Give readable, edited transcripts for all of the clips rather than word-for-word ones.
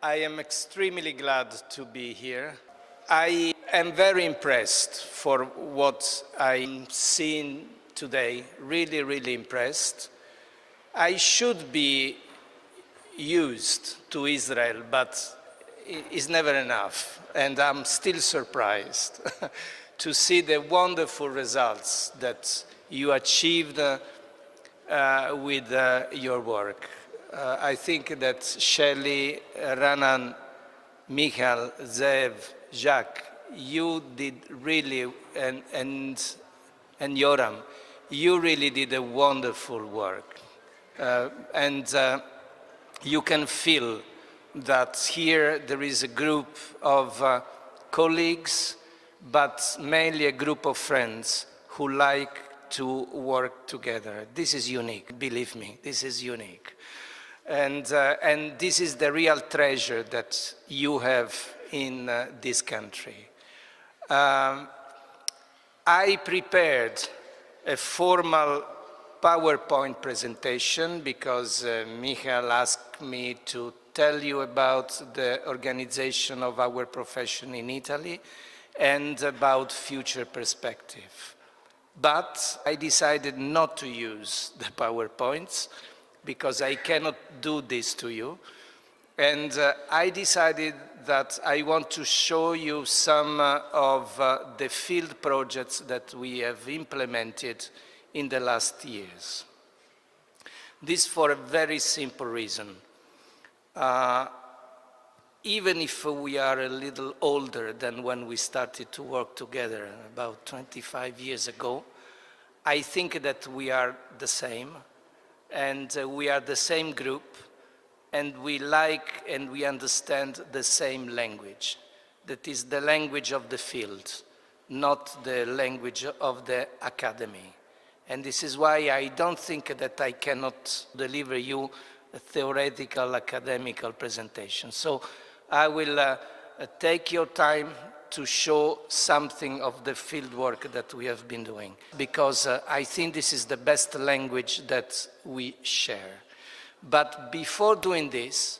I am extremely glad to be here. I am very impressed for what I'm seeing today, really, really impressed. I should be used to Israel, but it's never enough, and I'm still surprised to see the wonderful results that you achieved with your work. I think that Shelley, Ranan, Michal, Zev, Jacques, you did really, and Yoram, you really did a wonderful work. And you can feel that here there is a group of colleagues, but mainly a group of friends who like to work together. This is unique, believe me, this is unique. And this is the real treasure that you have in this country. I prepared a formal PowerPoint presentation because Michal asked me to tell you about the organization of our profession in Italy and about future perspective. But I decided not to use the PowerPoints because I cannot do this to you. And I decided that I want to show you some of the field projects that we have implemented in the last years. This for a very simple reason. Even if we are a little older than when we started to work together about 25 years ago, I think that we are the same, and we are the same group, and we like and we understand the same language. That is the language of the field, not the language of the academy. And this is why I don't think that I cannot deliver you a theoretical, academical presentation. So I will take your time to show something of the field work that we have been doing, because I think this is the best language that we share. But before doing this,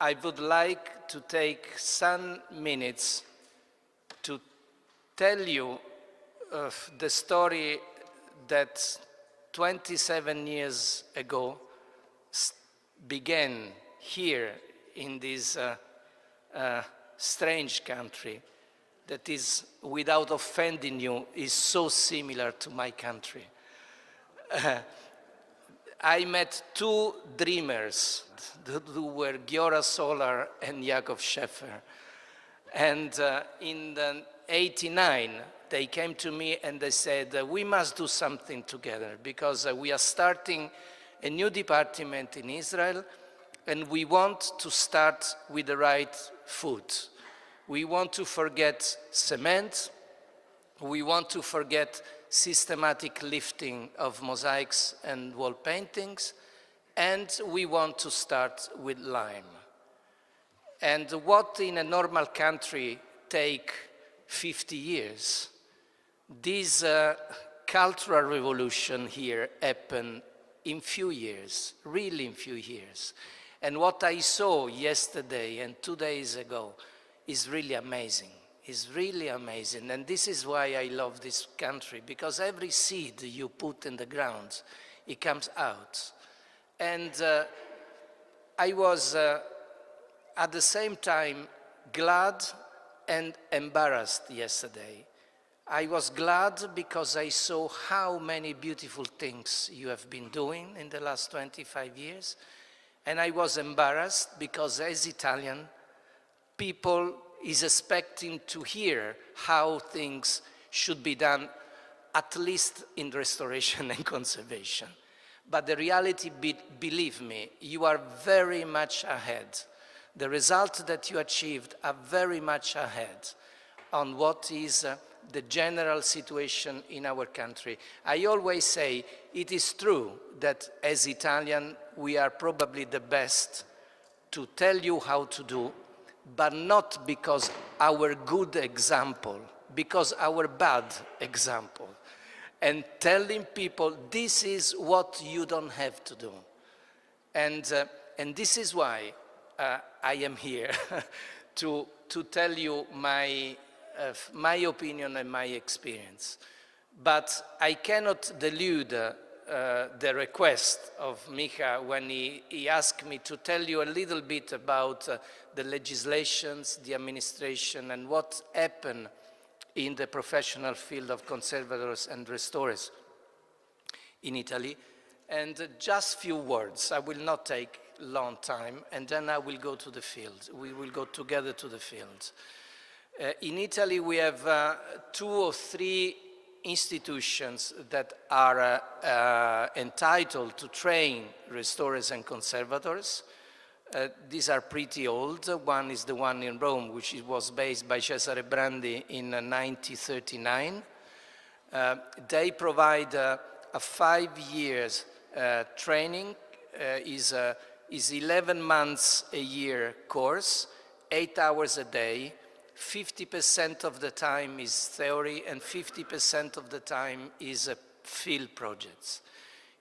I would like to take some minutes to tell you the story that 27 years ago began here in this strange country that is, without offending you, is so similar to my country. I met two dreamers who were Giora Solar and Jakob Schäfer. And in '89, they came to me and they said, we must do something together because we are starting a new department in Israel and we want to start with the right foot. We want to forget cement. We want to forget systematic lifting of mosaics and wall paintings. And we want to start with lime. And what in a normal country take 50 years, this cultural revolution here happened in few years, really in few years. And what I saw yesterday and 2 days ago is really amazing. It's really amazing. And this is why I love this country, because every seed you put in the ground, it comes out. And I was at the same time glad and embarrassed yesterday. I was glad because I saw how many beautiful things you have been doing in the last 25 years. And I was embarrassed because as Italian, people is expecting to hear how things should be done, at least in restoration and conservation. But the reality, believe me, you are very much ahead. The results that you achieved are very much ahead on what is the general situation in our country. I always say it is true that as Italian, we are probably the best to tell you how to do, but not because our good example, because our bad example. And telling people this is what you don't have to do. And this is why I am here to tell you my opinion and my experience. But I cannot delude the request of Micha when he asked me to tell you a little bit about the legislations, the administration, and what happened in the professional field of conservators and restorers in Italy. And just few words, I will not take long time, and then I will go to the field. We will go together to the field. In Italy, we have 2 or 3 institutions that are entitled to train restorers and conservators. These are pretty old. One is the one in Rome, which was based by Cesare Brandi in 1939. They provide a 5 years training, is 11 months a year course, 8 hours a day. 50% of the time is theory and 50% of the time is field projects.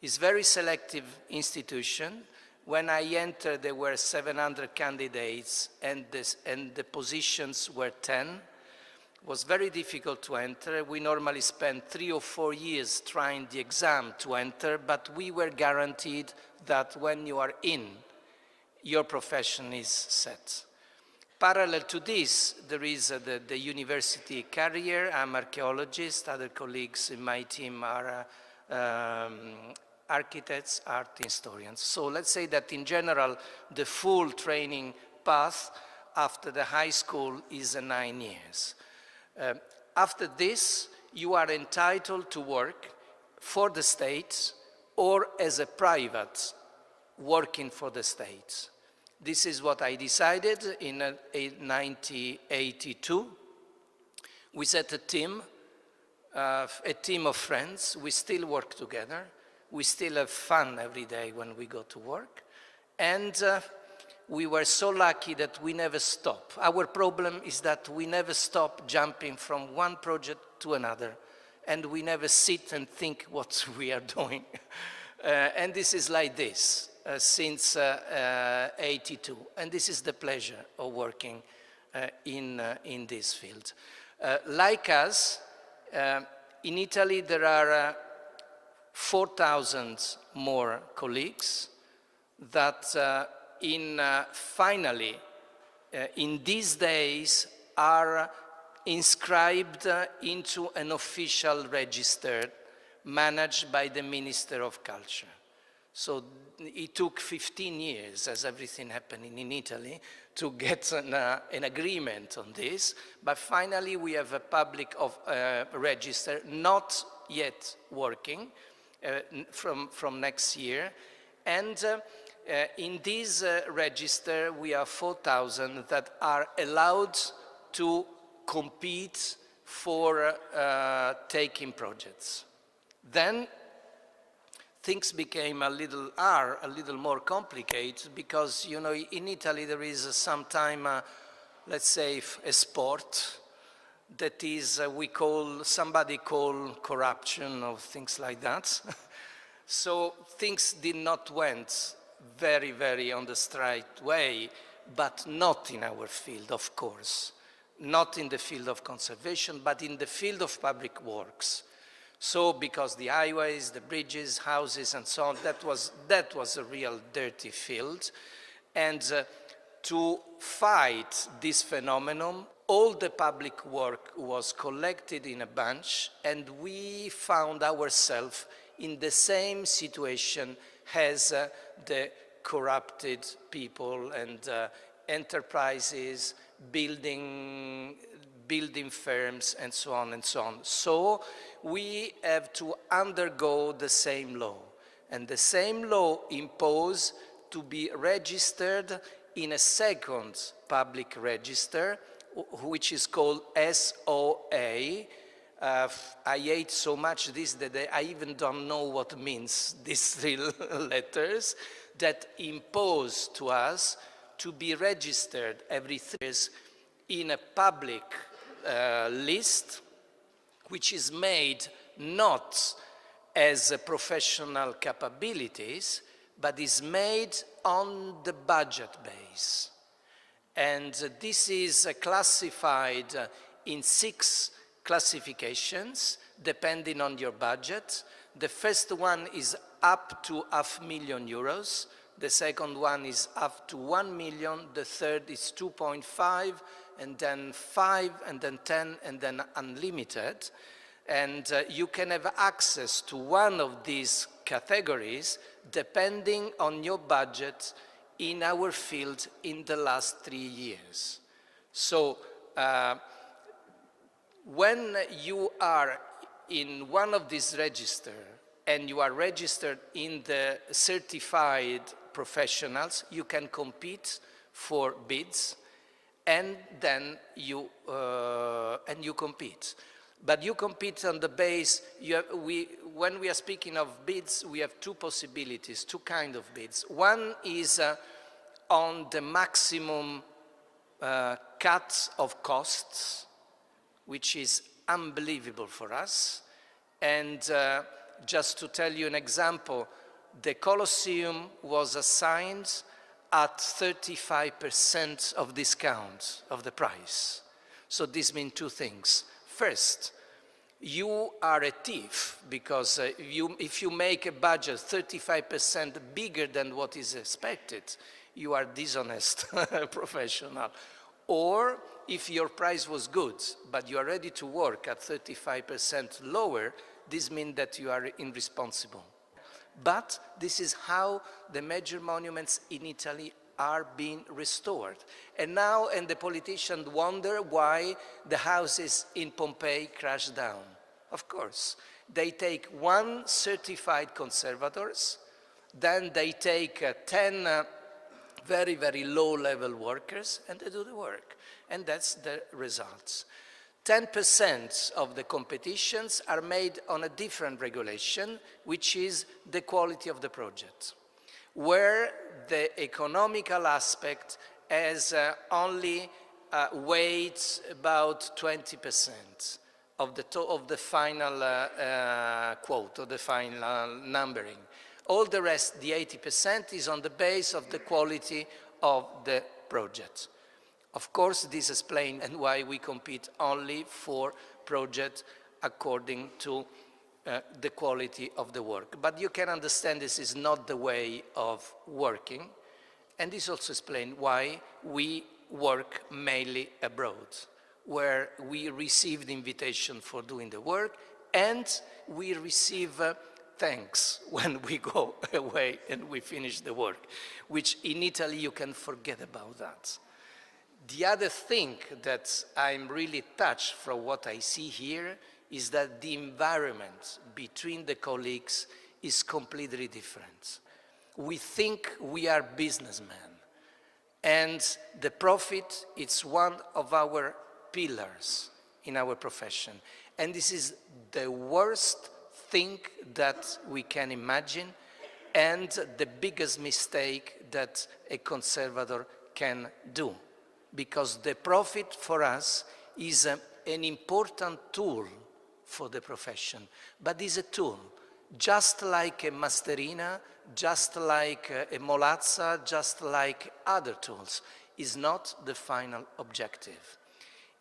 It's a very selective institution. When I entered, there were 700 candidates and the positions were 10. It was very difficult to enter. We normally spend 3 or 4 years trying the exam to enter, but we were guaranteed that when you are in, your profession is set. Parallel to this, there is the university career. I'm an archaeologist. Other colleagues in my team are architects, art historians. So let's say that in general, the full training path after the high school is 9 years. After this, you are entitled to work for the state or as a private working for the state. This is what I decided in 1982. We set a team of friends. We still work together. We still have fun every day when we go to work. And we were so lucky that we never stop. Our problem is that we never stop jumping from one project to another. And we never sit and think what we are doing. And this is like this. Since 82, and this is the pleasure of working in this field. Like us, in Italy there are 4,000 more colleagues that finally in these days are inscribed into an official register managed by the Minister of Culture. So it took 15 years, as everything happening in Italy, to get an agreement on this. But finally, we have a public register, not yet working from next year. And in this register, we have 4,000 that are allowed to compete for taking projects. Then things became a little more complicated because, you know, in Italy there is sometimes, let's say, a sport that is, somebody call corruption or things like that. So things did not went very, very on the straight way, but not in our field, of course. Not in the field of conservation, but in the field of public works. So because the highways, the bridges, houses, and so on, that was a real dirty field. And to fight this phenomenon, all the public work was collected in a bunch, and we found ourselves in the same situation as the corrupted people and enterprises, building firms, and so on and so on. So we have to undergo the same law. And the same law imposed to be registered in a second public register, which is called SOA. I hate so much this that I even don't know what means these 3 letters, that impose to us to be registered every 3 years in a public list, which is made not as professional capabilities, but is made on the budget base. And this is classified in 6 classifications, depending on your budget. The first one is up to €500,000. The second one is up to 1 million. The third is 2.5, and then 5, and then 10, and then unlimited. And you can have access to one of these categories depending on your budget in our field in the last 3 years. So when you are in one of these registers and you are registered in the certified professionals, you can compete for bids, and then you compete. But you compete on the base, when we are speaking of bids, we have 2 possibilities, 2 kinds of bids. One is on the maximum cut of costs, which is unbelievable for us. And just to tell you an example, the Colosseum was assigned at 35% of discount of the price. So this means 2 things. First, you are a thief, because if you make a budget 35% bigger than what is expected, you are dishonest professional. Or if your price was good, but you are ready to work at 35% lower, this means that you are irresponsible. But this is how the major monuments in Italy are being restored. And now, the politicians wonder why the houses in Pompeii crashed down. Of course, they take 1 certified conservators, then they take 10 very, very low-level workers, and they do the work. And that's the results. 10% of the competitions are made on a different regulation, which is the quality of the project, where the economical aspect has only weighs about 20% of the final quote, or the final numbering. All the rest, the 80%, is on the base of the quality of the project. Of course, this explains and why we compete only for projects according to the quality of the work. But you can understand this is not the way of working, and this also explains why we work mainly abroad, where we receive the invitation for doing the work, and we receive thanks when we go away and we finish the work, which in Italy you can forget about that. The other thing that I'm really touched from what I see here is that the environment between the colleagues is completely different. We think we are businessmen, and the profit is one of our pillars in our profession. And this is the worst thing that we can imagine, and the biggest mistake that a conservator can do. Because the profit for us is an important tool for the profession, but is a tool, just like a masterina, just like a molazza, just like other tools, is not the final objective.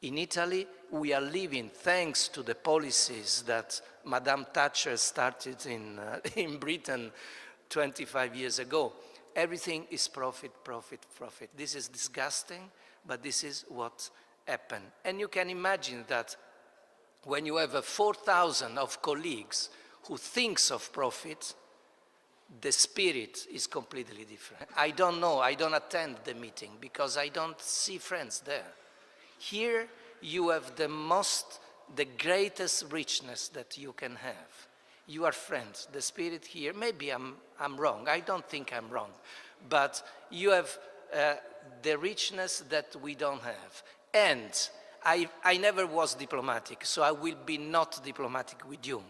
In Italy, we are living, thanks to the policies that Madame Thatcher started in Britain 25 years ago. Everything is profit, profit, profit. This is disgusting, but this is what happened. And you can imagine that when you have 4,000 of colleagues who thinks of profit, the spirit is completely different. I don't know, I don't attend the meeting because I don't see friends there. Here you have the greatest richness that you can have. You are friends, the spirit here, maybe I'm wrong, I don't think I'm wrong, but you have the richness that we don't have. And I never was diplomatic, so I will be not diplomatic with you.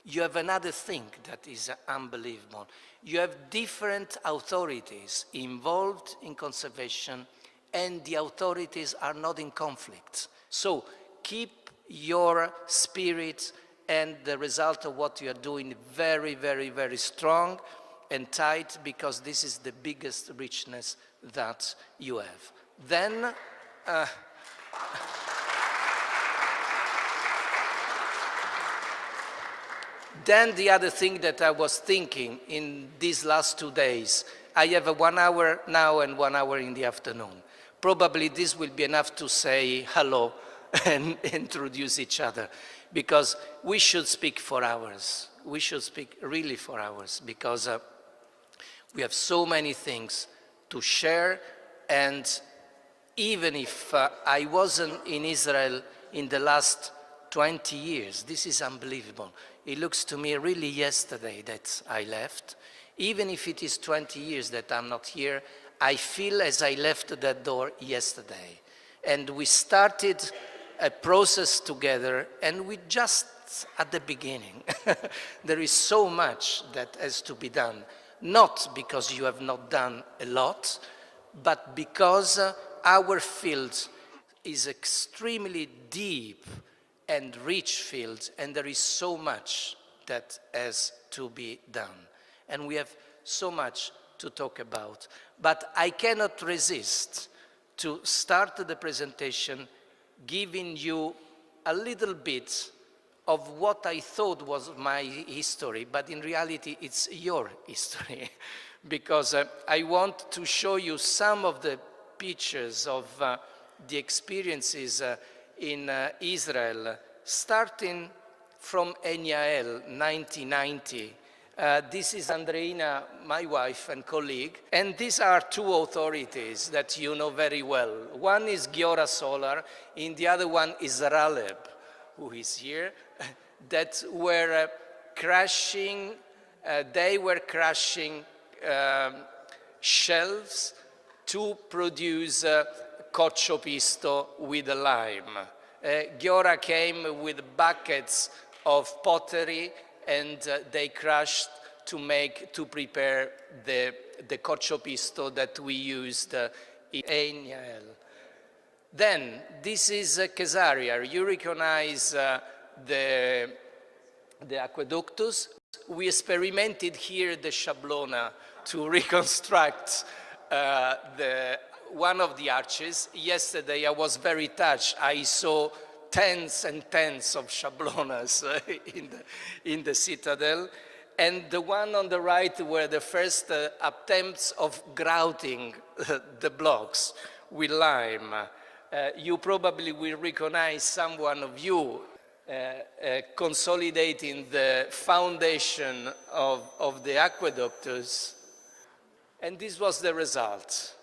You have another thing that is unbelievable. You have different authorities involved in conservation, and the authorities are not in conflict. So keep your spirit and the result of what you are doing very, very, very strong. and tight, because this is the biggest richness that you have. Then, then the other thing that I was thinking in these last 2 days, I have a 1 hour now and 1 hour in the afternoon. Probably this will be enough to say hello and introduce each other, because we should speak for hours. We should speak really for hours, because we have so many things to share. And even if I wasn't in Israel in the last 20 years, this is unbelievable. It looks to me really yesterday that I left. Even if it is 20 years that I'm not here, I feel as I left that door yesterday. And we started a process together, and we just at the beginning. There is so much that has to be done, not because you have not done a lot, but because our field is extremely deep and rich field, and there is so much that has to be done. And we have so much to talk about. But I cannot resist to start the presentation giving you a little bit of what I thought was my history, but in reality it's your history. Because I want to show you some of the pictures of the experiences in Israel, starting from Eniael, 1990. This is Andreina, my wife and colleague, and these are two authorities that you know very well. One is Giora Solar, and the other one is Raleb, who is here, that were crashing, they were crashing shelves to produce cacio pisto with a lime. Giora came with buckets of pottery, and they crushed to prepare the cacio pisto that we used in Eniael. Then, this is Caesarea. You recognize the aqueductus. We experimented here the schablona to reconstruct one of the arches. Yesterday I was very touched. I saw tens and tens of schablonas in the citadel. And the one on the right were the first attempts of grouting the blocks with lime. You probably will recognize someone of you consolidating the foundation of the aqueductus. And this was the result.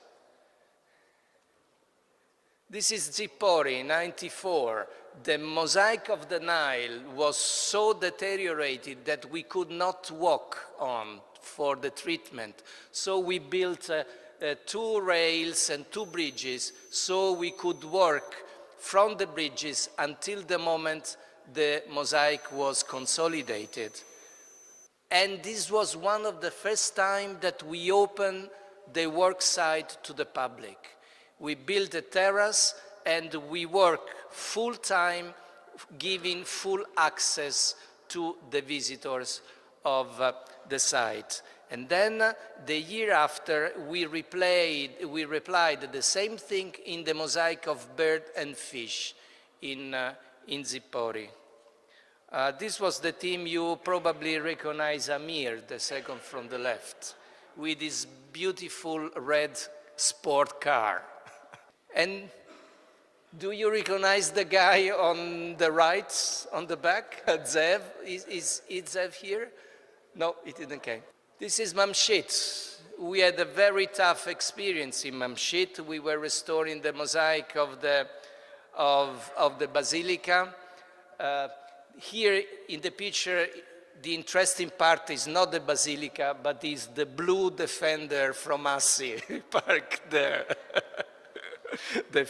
This is Zippori, 94. The mosaic of the Nile was so deteriorated that we could not walk on for the treatment. So we built 2 rails and 2 bridges so we could work from the bridges until the moment the mosaic was consolidated. And this was one of the first time that we opened the work site to the public. We built a terrace and we work full-time, giving full access to the visitors of the site. And then the year after, we replied the same thing in the mosaic of bird and fish in Zippori. This was the team. You probably recognize Amir, the second from the left, with his beautiful red sport car. And do you recognize the guy on the right, on the back? Zev? Is Zev here? No, he didn't come. This is Mamshit. We had a very tough experience in Mamshit. We were restoring the mosaic of the basilica. Here in the picture, the interesting part is not the basilica, but is the blue Defender from Assi parked there. the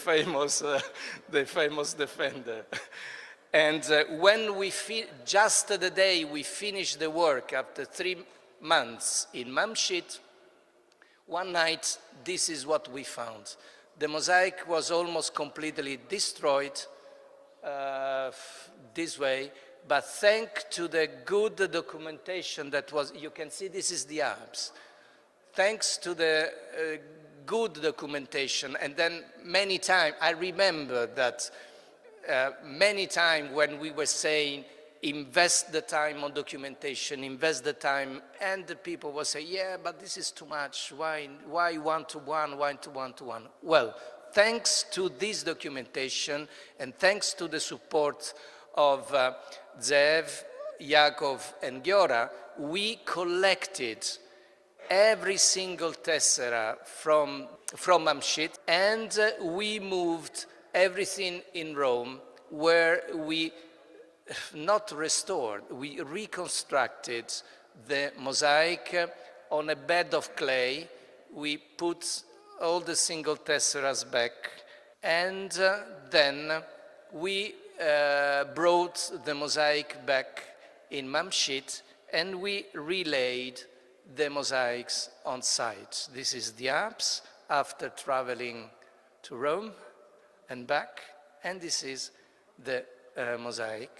famous Defender. And when just the day we finished the work after 3 months in Mamshit, one night, this is what we found. The mosaic was almost completely destroyed this way. but thanks to the good documentation that was, you can see this is the Alps, thanks to the good documentation, and then many times, I remember that many times when we were saying, invest the time on documentation, invest the time, and the people will say, yeah, but this is too much, why one-to-one, one-to-one-to-one? Well, thanks to this documentation, and thanks to the support of Zev, Yaakov, and Giora, we collected every single tessera from Mamshit, and we moved everything in Rome, where we not restored, we reconstructed the mosaic on a bed of clay. We put all the single tesseras back, and then we brought the mosaic back in Mamshit, and we relayed the mosaics on site. This is the Alps after traveling to Rome and back, and this is the mosaic.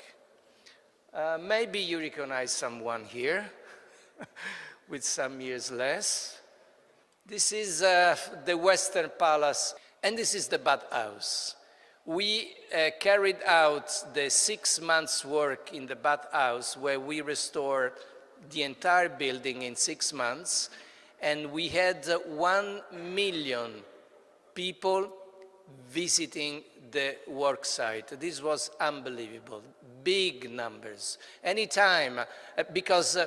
Maybe you recognize someone here with some years less. This is the Western Palace, and this is the bathhouse. We carried out the 6 months work in the bathhouse, where we restored the entire building in 6 months, and we had 1 million people visiting the work site. This was unbelievable, big numbers. Anytime, because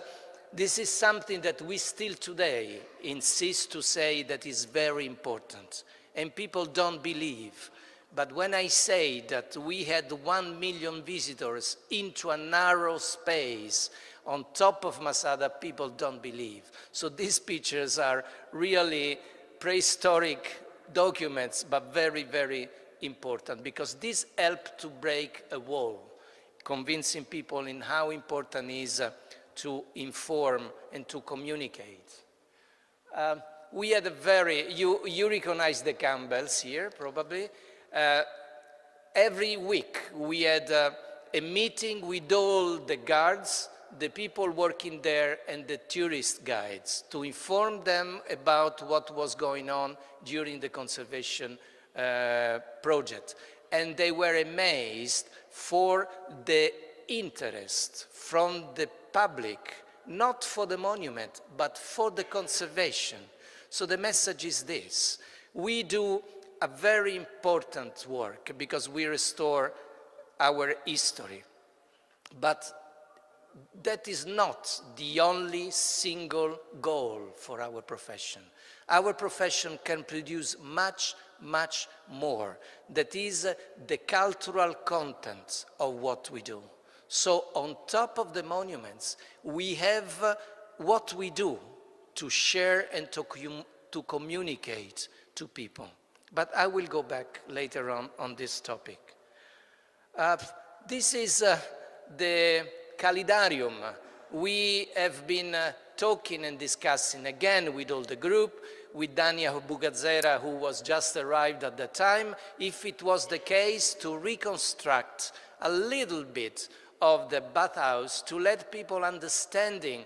this is something that we still today insist to say that is very important, and people don't believe. But when I say that we had 1 million visitors into a narrow space on top of Masada, people don't believe. So these pictures are really prehistoric documents, but very, very important, because this helped to break a wall, convincing people in how important it is to inform and to communicate. We had a very, you recognize the Campbells here, probably. Every week we had a meeting with all the guards, the people working there, and the tourist guides, to inform them about what was going on during the conservation project. And they were amazed for the interest from the public, not for the monument, but for the conservation. So the message is this: we do a very important work because we restore our history. But that is not the only single goal for our profession. Our profession can produce much, much more. That is the cultural content of what we do. So on top of the monuments, we have what we do to share and to communicate to people. But I will go back later on this topic. This is the Calidarium. We have been talking and discussing again with all the group, with Dania Bugazzera, who was just arrived at the time, if it was the case to reconstruct a little bit of the bathhouse to let people understanding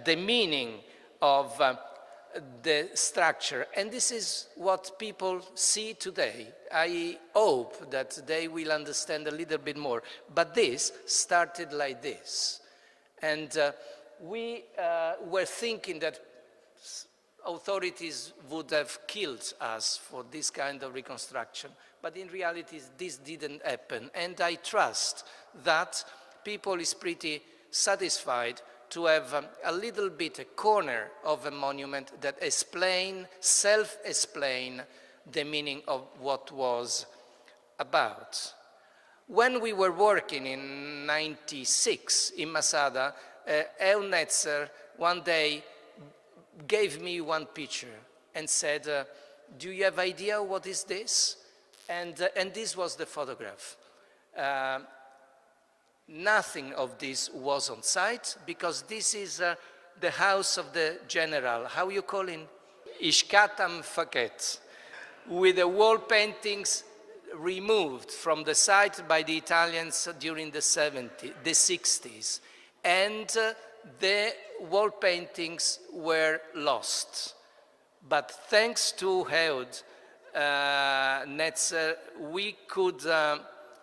the meaning of the structure. And this is what people see today. I hope that they will understand a little bit more. But this started like this. And we were thinking that authorities would have killed us for this kind of reconstruction. But in reality, this didn't happen. And I trust that people is pretty satisfied to have a little bit, a corner of a monument that self-explain the meaning of what was about. When we were working in '96 in Masada, Eunetzer one day gave me one picture and said, do you have idea what is this? And this was the photograph. Nothing of this was on site, because this is the house of the general, how you call him? Ishkatam Faket, with the wall paintings removed from the site by the Italians during the 60s, and the wall paintings were lost. But thanks to Ehud Netzer, we could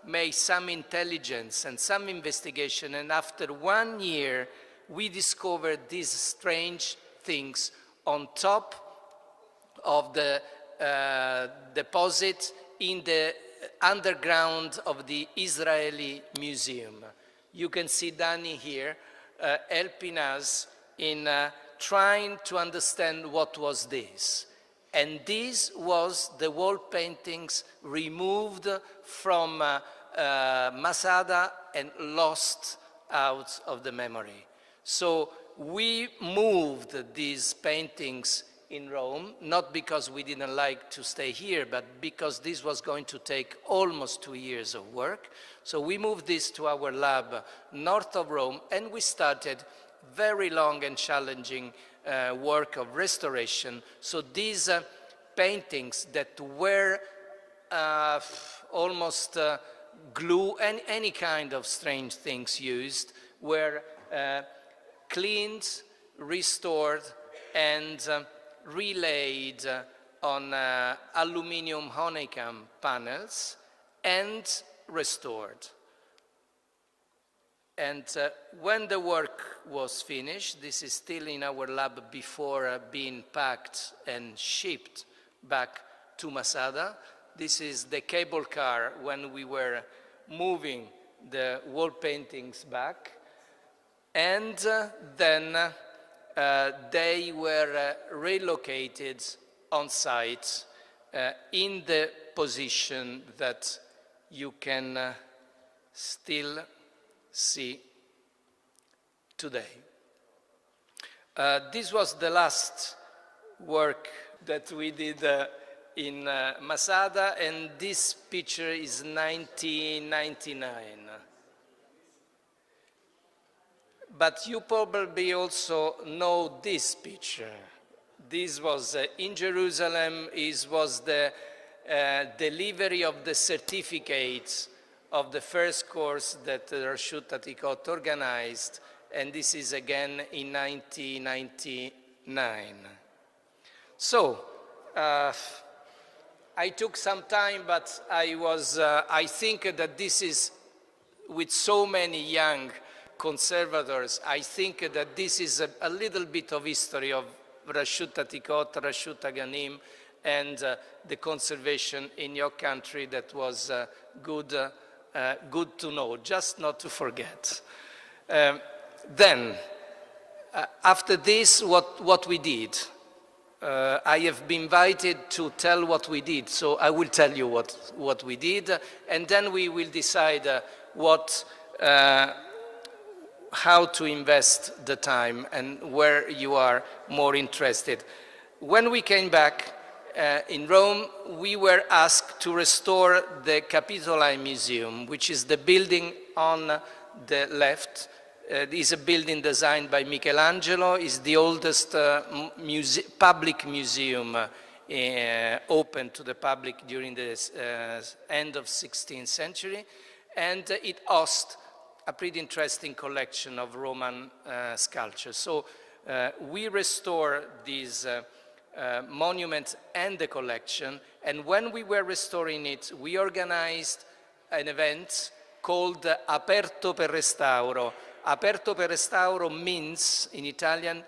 make some intelligence and some investigation, and after 1 year, we discovered these strange things on top of the deposit in the underground of the Israeli Museum. You can see Danny here helping us in trying to understand what was this. And this was the wall paintings removed from Masada and lost out of the memory. So we moved these paintings in Rome, not because we didn't like to stay here, but because this was going to take almost 2 years of work. So we moved this to our lab north of Rome, and we started very long and challenging work of restoration. So these paintings that were almost glue and any kind of strange things used were cleaned, restored, and relayed on aluminum honeycomb panels and restored. And when the work was finished, this is still in our lab before being packed and shipped back to Masada. This is the cable car when we were moving the wall paintings back. And then they were relocated on site in the position that you can still see today. This was the last work that we did in Masada, and this picture is 1999. But you probably also know this picture. This was in Jerusalem. It was the delivery of the certificates of the first course that Rashut Atikot organized, and this is again in 1999. So, I took some time, but I think that this is, with so many young conservators, I think that this is a little bit of history of Rashut Atikot, Rashut Aganim, and the conservation in your country that was good to know, just not to forget. Then, after this, what we did. I have been invited to tell what we did, so I will tell you what we did, and then we will decide how to invest the time and where you are more interested. When we came back in Rome, we were asked to restore the Capitoline Museum, which is the building on the left. It is a building designed by Michelangelo. It's the oldest public museum open to the public during the end of 16th century, and it hosts a pretty interesting collection of Roman sculptures. So we restore these monuments and the collection, and when we were restoring it, we organized an event called Aperto per Restauro. Aperto per Restauro means, in Italian,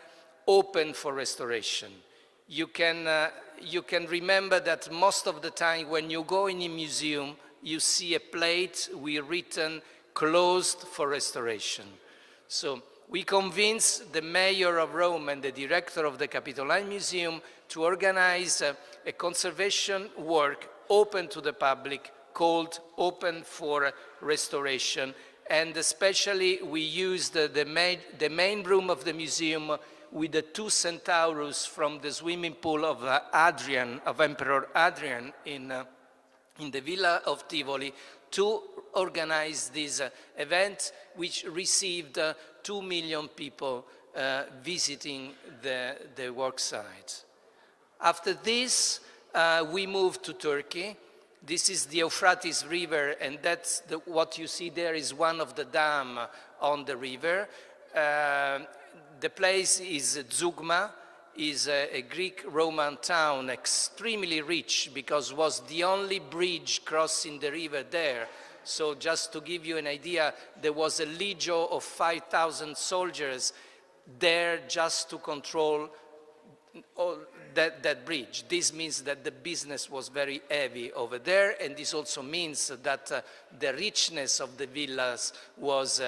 open for restoration. You can remember that most of the time when you go in a museum, you see a plate with written closed for restoration. So we convinced the mayor of Rome and the director of the Capitoline Museum to organize a conservation work open to the public called Open for Restoration. And especially we used the main room of the museum with the two centaurs from the swimming pool of Emperor Adrian in the Villa of Tivoli to organize this event, which received 2 million people visiting the work site. After this, we moved to Turkey. This is the Euphrates River, and that's what you see there is one of the dams on the river. The place is Zugma, is a Greek Roman town, extremely rich because it was the only bridge crossing the river there. So just to give you an idea, there was a legion of 5,000 soldiers there just to control all that bridge. This means that the business was very heavy over there, and this also means that the richness of the villas was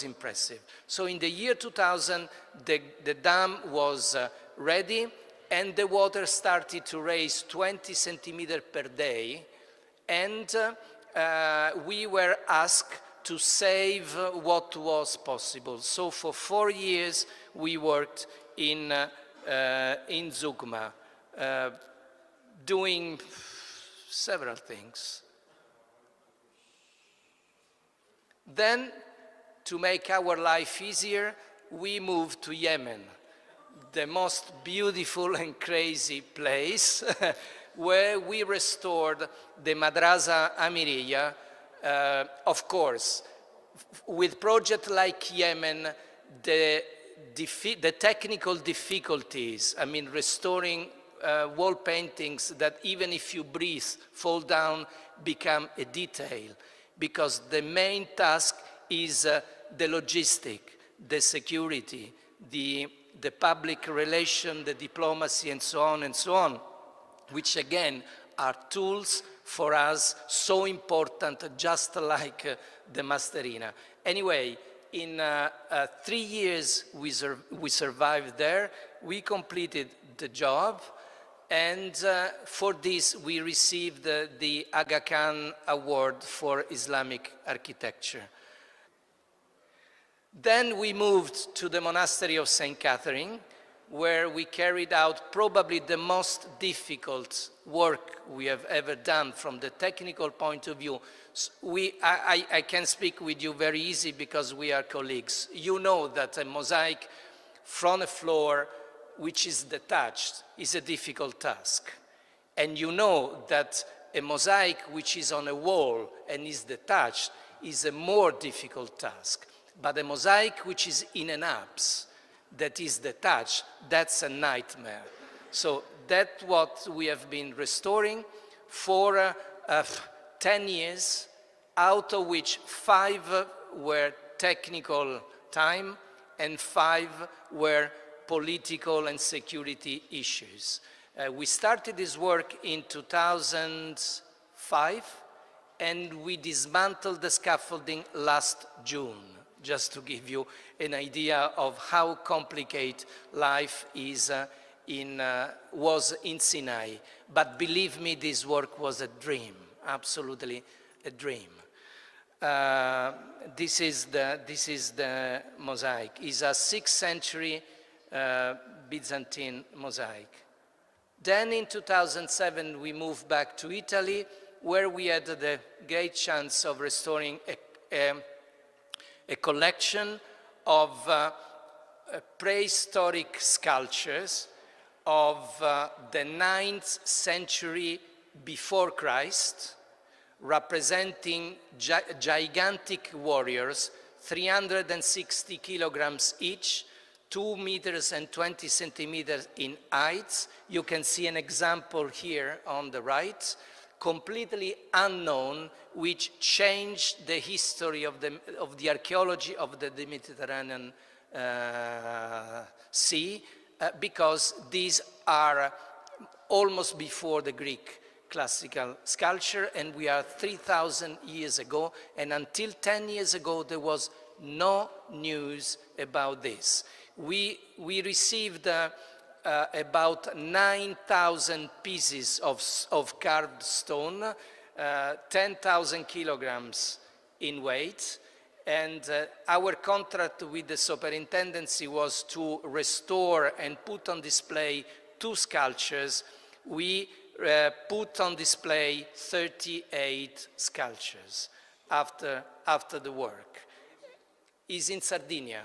impressive. So in the year 2000, the dam was ready, and the water started to rise 20 centimeters per day, and we were asked to save what was possible. So for 4 years, we worked in Zugma, doing several things. Then, to make our life easier, we moved to Yemen, the most beautiful and crazy place, where we restored the Madrasa Amiriya. Of course, with projects like Yemen, the technical difficulties, I mean, restoring wall paintings that even if you breathe, fall down, become a detail, because the main task is the logistic, the security, the public relation, the diplomacy, and so on, which again are tools for us so important, just like the Masterina. Anyway, in 3 years we survived there. We completed the job, and for this we received the Aga Khan Award for Islamic Architecture. Then we moved to the monastery of St. Catherine, where we carried out probably the most difficult work we have ever done from the technical point of view. I can speak with you very easy because we are colleagues. You know that a mosaic from a floor which is detached is a difficult task. And you know that a mosaic which is on a wall and is detached is a more difficult task. But a mosaic which is in an apse, that is detached, that's a nightmare. So that's what we have been restoring for 10 years, out of which 5 were technical time and 5 were political and security issues. We started this work in 2005, and we dismantled the scaffolding last June, just to give you an idea of how complicated life was in Sinai. But believe me, this work was a dream, absolutely a dream. This is the mosaic. It's a 6th century Byzantine mosaic. Then in 2007, we moved back to Italy, where we had the great chance of restoring a collection of prehistoric sculptures of the 9th century before Christ, representing gigantic warriors, 360 kilograms each, 2 meters and 20 centimeters in height. You can see an example here on the right, completely unknown, which changed the history of the archaeology of the Mediterranean Sea, because these are almost before the Greek classical sculpture, and we are 3,000 years ago, and until 10 years ago there was no news about this. We received about 9,000 pieces of carved stone, 10,000 kilograms in weight, and our contract with the superintendency was to restore and put on display 2 sculptures. We put on display 38 sculptures after the work. Is in Sardinia.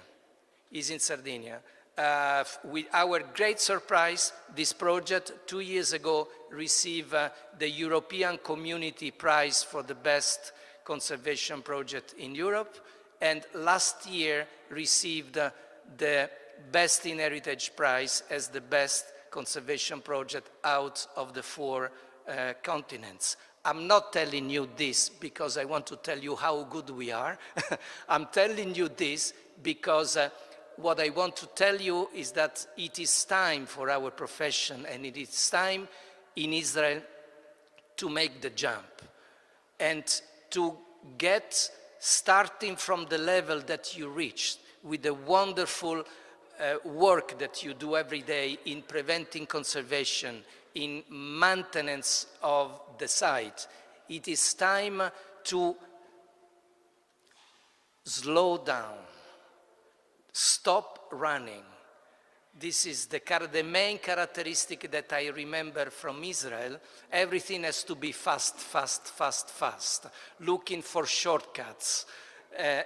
with our great surprise, this project 2 years ago received the European Community Prize for the best conservation project in Europe, and last year received the Best in Heritage Prize as the best conservation project out of the 4 continents. I'm not telling you this because I want to tell you how good we are. I'm telling you this because what I want to tell you is that it is time for our profession, and it is time in Israel to make the jump and to get starting from the level that you reached with the wonderful work that you do every day in preventing conservation, in maintenance of the site. It is time to slow down, stop running. This is the main characteristic that I remember from Israel. Everything has to be fast, fast, fast, fast, looking for shortcuts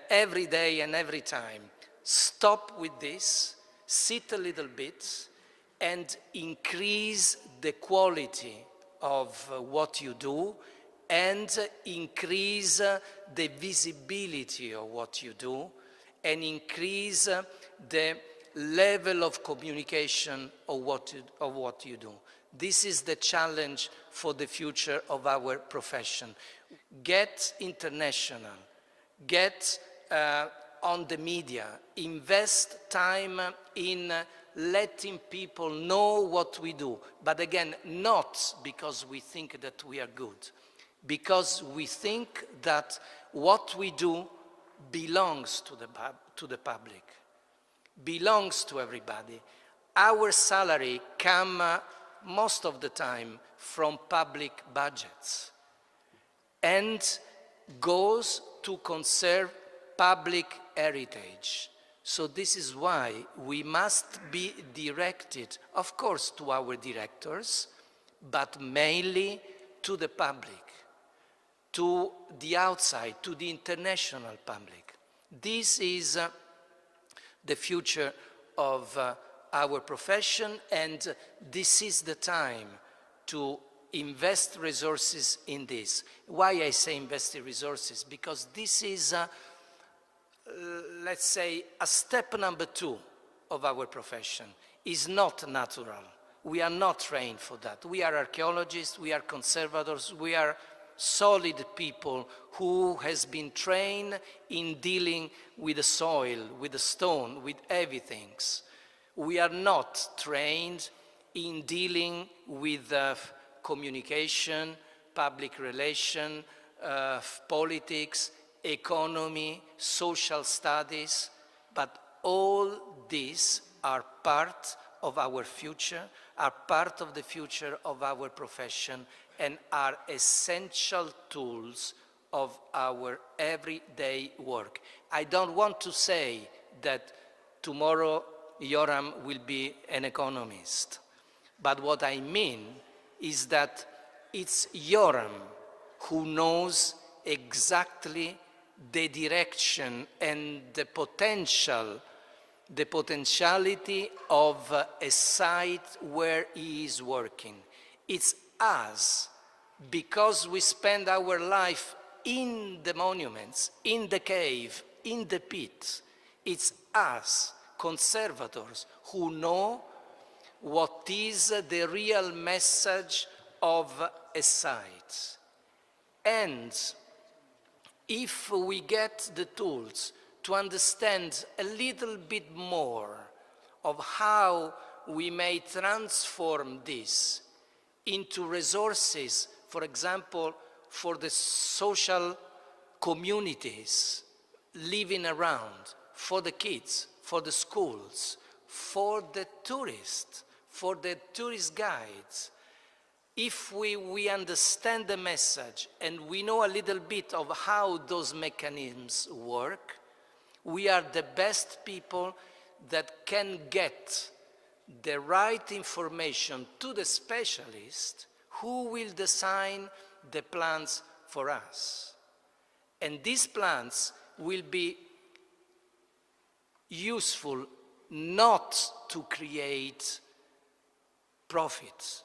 every day and every time. Stop with this, sit a little bit, and increase the quality of what you do, and increase the visibility of what you do, and increase the level of communication of what you do. This is the challenge for the future of our profession. Get international, get on the media, invest time in letting people know what we do. But again, not because we think that we are good, because we think that what we do belongs to the public, belongs to everybody. Our salary comes most of the time from public budgets and goes to conserve public heritage. So this is why we must be directed, of course, to our directors, but mainly to the public, to the outside, to the international public. This is the future of our profession, and this is the time to invest resources in this. Why I say invest in resources? Because this is, let's say, a step number 2 of our profession. Is not natural. We are not trained for that. We are archaeologists, we are conservators, we are solid people who has been trained in dealing with the soil, with the stone, with heavy things. We are not trained in dealing with communication, public relation, politics, economy, social studies, but all these are part of our future, are part of the future of our profession, and are essential tools of our everyday work. I don't want to say that tomorrow Yoram will be an economist, but what I mean is that it's Yoram who knows exactly the direction and the potentiality of a site where he is working. It's us, because we spend our life in the monuments, in the cave, in the pit. It's us, conservators, who know what is the real message of a site. And if we get the tools to understand a little bit more of how we may transform this into resources, for example, for the social communities living around, for the kids, for the schools, for the tourists, for the tourist guides. If we understand the message and we know a little bit of how those mechanisms work, we are the best people that can get the right information to the specialist who will design the plans for us. And these plans will be useful not to create profit.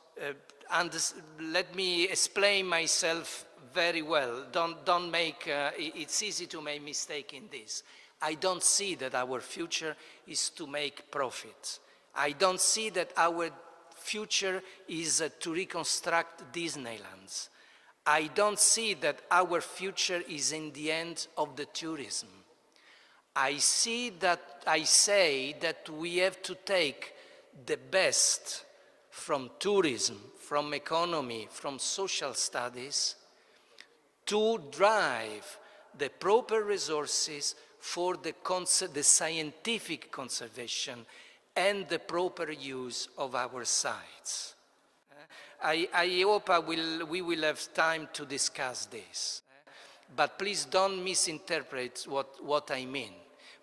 Let me explain myself very well. Don't make, it's easy to make mistake in this. I don't see that our future is to make profit. I don't see that our future is to reconstruct Disneylands. I don't see that our future is in the end of the tourism. I say that we have to take the best from tourism, from economy, from social studies, to drive the proper resources for the scientific conservation and the proper use of our sites. I hope we will have time to discuss this. But please don't misinterpret what I mean.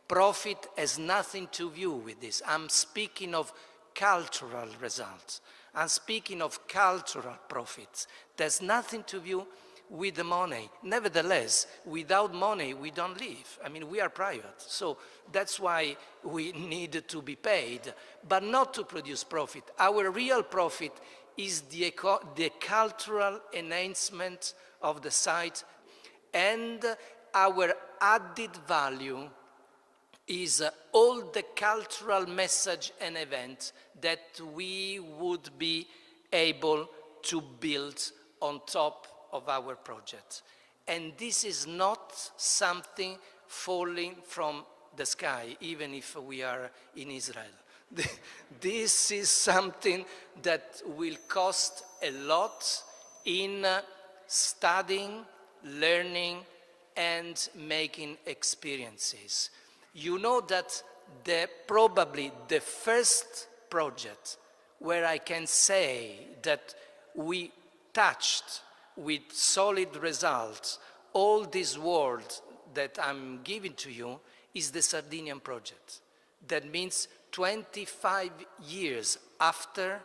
Profit has nothing to do with this. I'm speaking of cultural results. I'm speaking of cultural profits. There's nothing to do with the money. Nevertheless, without money, we don't live. I mean, we are private. So that's why we need to be paid, but not to produce profit. Our real profit is the cultural enhancement of the site, and our added value is all the cultural message and event that we would be able to build on top of our project. And this is not something falling from the sky, even if we are in Israel. This is something that will cost a lot in studying, learning, and making experiences. You know that probably the first project where I can say that we touched with solid results all this world that I'm giving to you is the Sardinian project. That means 25 years after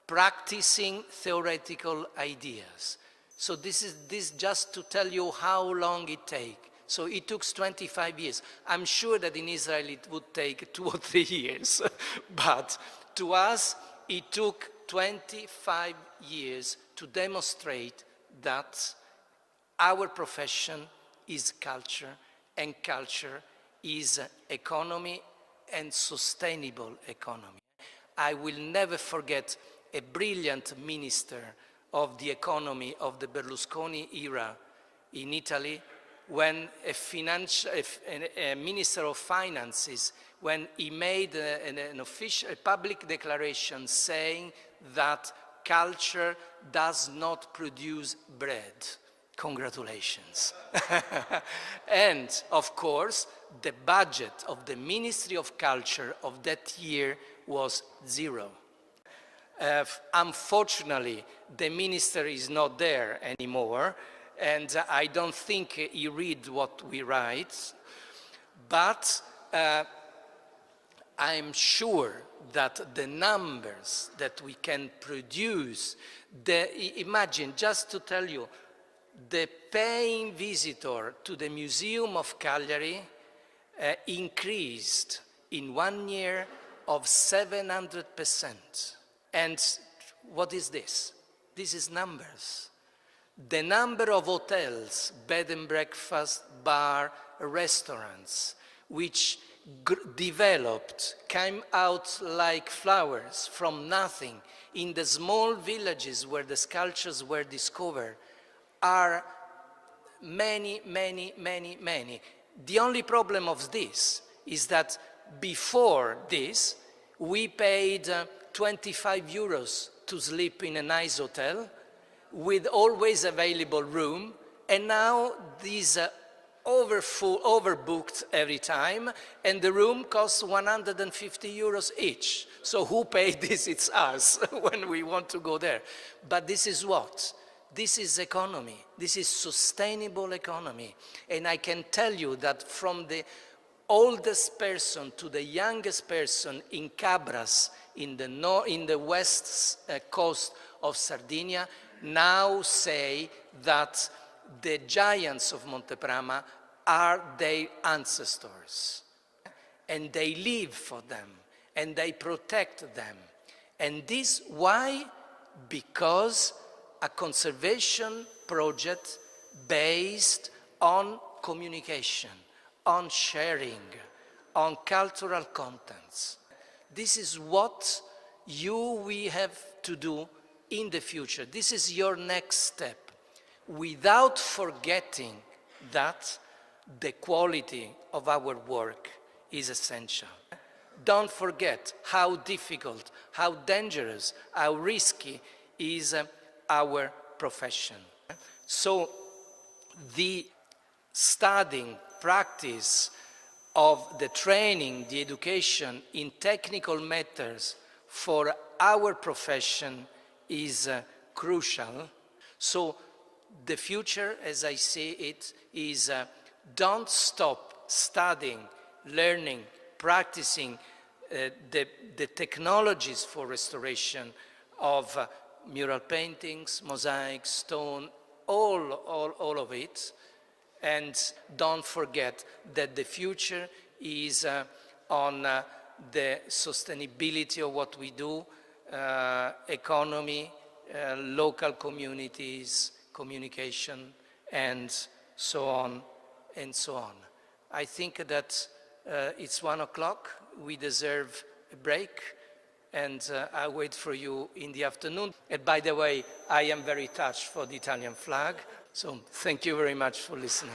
practicing theoretical ideas. So this is just to tell you how long it takes. So it took 25 years. I'm sure that in Israel it would take 2 or 3 years. But to us, it took 25 years to demonstrate that our profession is culture, and culture is economy and sustainable economy. I will never forget a brilliant minister of the economy of the Berlusconi era in Italy, when a minister of finances, when he made an official public declaration saying that culture does not produce bread. Congratulations. And of course, the budget of the Ministry of Culture of that year was 0. Unfortunately, the minister is not there anymore, and I don't think he read what we write, but I'm sure that the numbers that we can produce, imagine, just to tell you, the paying visitor to the Museum of Cagliari increased in 1 year of 700%. And what is this? This is numbers. The number of hotels, bed and breakfast, bar, restaurants, which developed, came out like flowers from nothing in the small villages where the sculptures were discovered, are many, many, many, many. The only problem of this is that before this, we paid 25 euros to sleep in a nice hotel with always available room, and now these are overbooked every time, and the room costs 150 euros each. So who paid this? It's us when we want to go there. But this is what? This is economy. This is sustainable economy. And I can tell you that from the oldest person to the youngest person in Cabras, in the west coast of Sardinia, now say that the giants of Monteprama are their ancestors. and they live for them, and they protect them. And this, why? Because a conservation project based on communication, on sharing, on cultural contents. This is what we have to do in the future. This is your next step, without forgetting that the quality of our work is essential. Don't forget how difficult, how dangerous, how risky is our profession. So the studying, practice of the training, the education in technical matters for our profession is crucial. So the future, as I see it, is don't stop studying, learning, practicing the technologies for restoration of mural paintings, mosaics, stone, all of it. And don't forget that the future is on the sustainability of what we do, economy, local communities, communication, and so on and so on. I think that it's 1 o'clock. We deserve a break, and I'll wait for you in the afternoon. And by the way, I am very touched for the Italian flag, so thank you very much for listening.